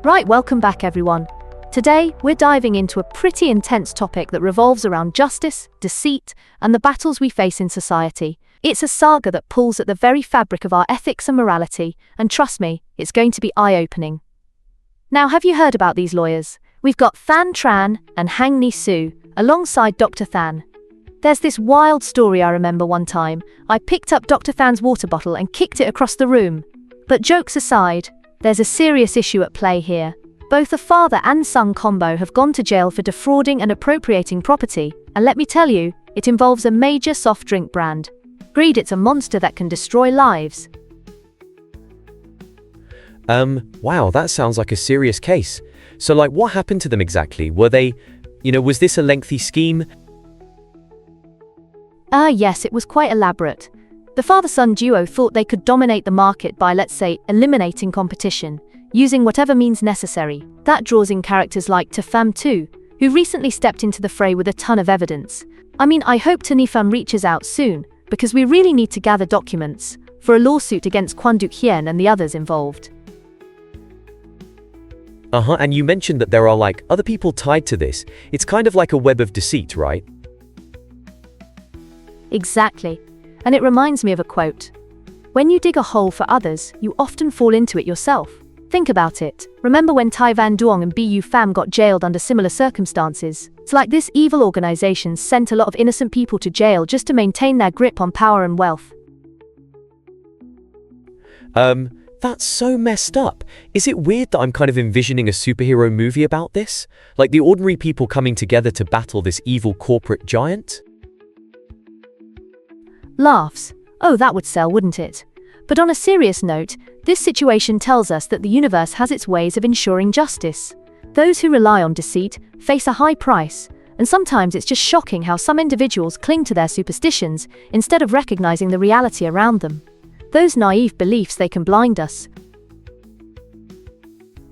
Right, welcome back everyone. Today, we're diving into a pretty intense topic that revolves around justice, deceit, and the battles we face in society. It's a saga that pulls at the very fabric of our ethics and morality, and trust me, it's going to be eye-opening. Now, have you heard about these lawyers? We've got Than Tran and Hang Ni Su, alongside Dr. Than. There's this wild story I remember one time. I picked up Dr. Than's water bottle and kicked it across the room. But jokes aside, there's a serious issue at play here. Both a father and son combo have gone to jail for defrauding and appropriating property, and let me tell you, it involves a major soft drink brand. Greed, it's a monster that can destroy lives. Wow, that sounds like a serious case. So what happened to them exactly? Were they, was this a lengthy scheme? Yes, it was quite elaborate. The father-son duo thought they could dominate the market by, let's say, eliminating competition, using whatever means necessary. That draws in characters like Tefam too, who recently stepped into the fray with a ton of evidence. I hope Tanifam reaches out soon, because we really need to gather documents for a lawsuit against Kwanduk Hien and the others involved. And you mentioned that there are other people tied to this. It's kind of like a web of deceit, right? Exactly. And it reminds me of a quote. When you dig a hole for others, you often fall into it yourself. Think about it. Remember when Tai Van Duong and Bu Pham got jailed under similar circumstances? It's like this evil organization sent a lot of innocent people to jail just to maintain their grip on power and wealth. That's so messed up. Is it weird that I'm kind of envisioning a superhero movie about this? Like the ordinary people coming together to battle this evil corporate giant? Laughs. Oh, that would sell, wouldn't it? But on a serious note, this situation tells us that the universe has its ways of ensuring justice. Those who rely on deceit face a high price, and sometimes it's just shocking how some individuals cling to their superstitions instead of recognizing the reality around them. Those naive beliefs, they can blind us.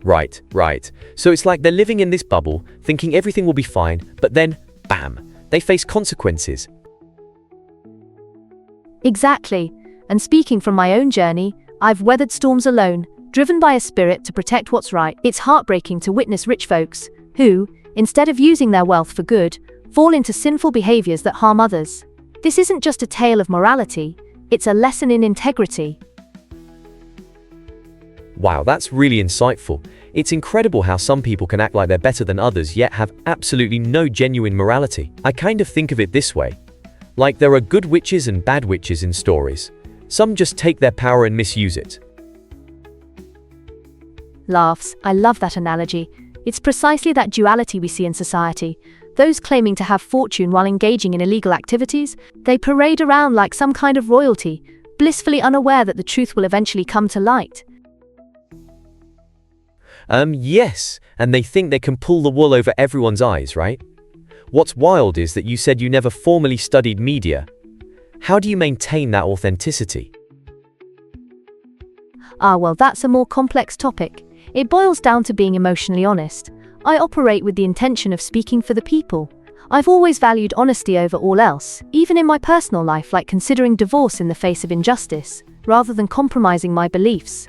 Right. So it's like they're living in this bubble, thinking everything will be fine, but then, bam, they face consequences. Exactly. And speaking from my own journey, I've weathered storms alone, driven by a spirit to protect what's right. It's heartbreaking to witness rich folks who, instead of using their wealth for good, fall into sinful behaviors that harm others. This isn't just a tale of morality, it's a lesson in integrity. Wow, that's really insightful. It's incredible how some people can act like they're better than others yet have absolutely no genuine morality. I kind of think of it this way. Like there are good witches and bad witches in stories. Some just take their power and misuse it. Laughs. I love that analogy. It's precisely that duality we see in society. Those claiming to have fortune while engaging in illegal activities, they parade around like some kind of royalty, blissfully unaware that the truth will eventually come to light. Yes, and they think they can pull the wool over everyone's eyes, right? What's wild is that you said you never formally studied media. How do you maintain that authenticity? Well, that's a more complex topic. It boils down to being emotionally honest. I operate with the intention of speaking for the people. I've always valued honesty over all else, even in my personal life, like considering divorce in the face of injustice, rather than compromising my beliefs.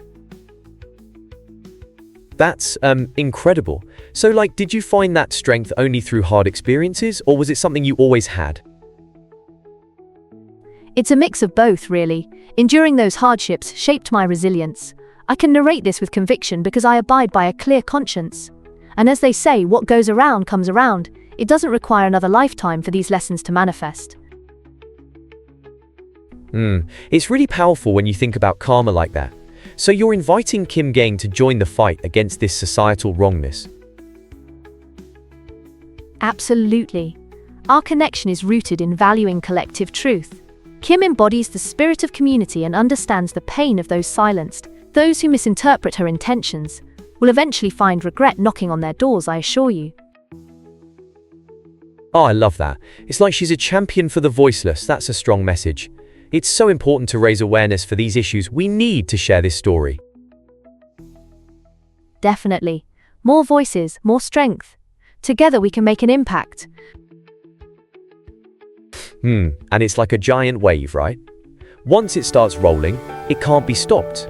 That's, incredible. So, did you find that strength only through hard experiences, or was it something you always had? It's a mix of both, really. Enduring those hardships shaped my resilience. I can narrate this with conviction because I abide by a clear conscience. And as they say, what goes around comes around. It doesn't require another lifetime for these lessons to manifest. It's really powerful when you think about karma like that. So you're inviting Kim Gang to join the fight against this societal wrongness. Absolutely. Our connection is rooted in valuing collective truth. Kim embodies the spirit of community and understands the pain of those silenced. Those who misinterpret her intentions will eventually find regret knocking on their doors, I assure you. Oh, I love that. It's like she's a champion for the voiceless. That's a strong message. It's so important to raise awareness for these issues. We need to share this story. Definitely. More voices, more strength. Together we can make an impact. And it's like a giant wave, right? Once it starts rolling, it can't be stopped.